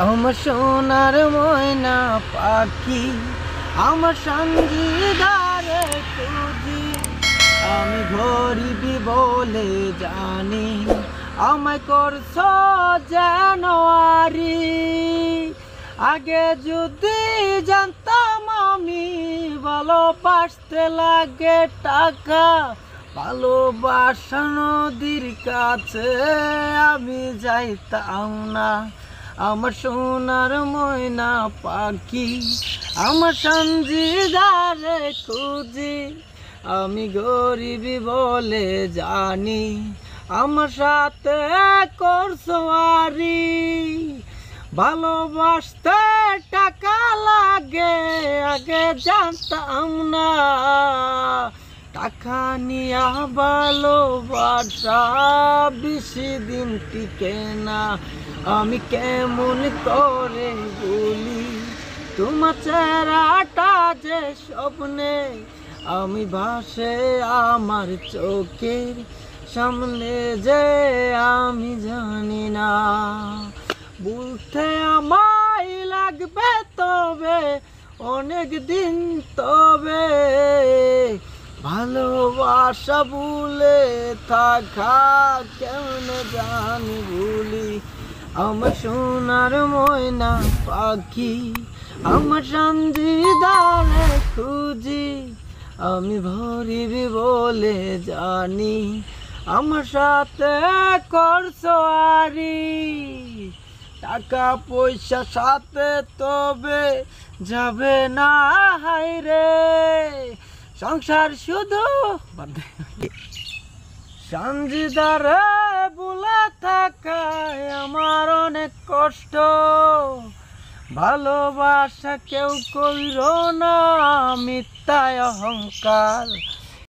আমার সোনার ময়না পাখি, আমার সঙ্গীদারে খুঁজি। আমি গরিবি বলে জানি, আমায় করছ জানুয়ারি। আগে যদি জানতাম আমি ভালোবাসতে লাগে টাকা, ভালোবাসা নদীর কাছে আমি যাইতাম না। আমার সোনার ময়না পাখি, আমার সঞ্জিদারে খুঁজি। আমি গরিবি বলে জানি, আমার সাথে করছো আরি। ভালোবাসতে টাকা লাগে, আগে জানতাম না। টাকা নিয়া ভালোবাসা বেশি দিন টিকে না। আমি কেমন করে বলি তোমার চেহারাটা যে স্বপ্নে আমি ভাসে আমার চোখের সামনে, যে আমি জানি না। বলতে আমায় লাগবে তবে অনেক দিন, তবে ভালোবাসা ভুলে থাকা কেমন জানি ভুলি। আমার সোনার ময়না পাখি, আমার সঞ্জিদারে খুঁজি। আমি ভরিবি বলে জানি, আমার সাথে করছো আরি। টাকা পয়সা সাথে তবে যাবে না, হায়রে সংসার শুধু সঞ্জিদারে বলে থাকায় আমার অনেক কষ্ট। ভালোবাসা কেউ কইরো না, মিথ্যায় অহংকার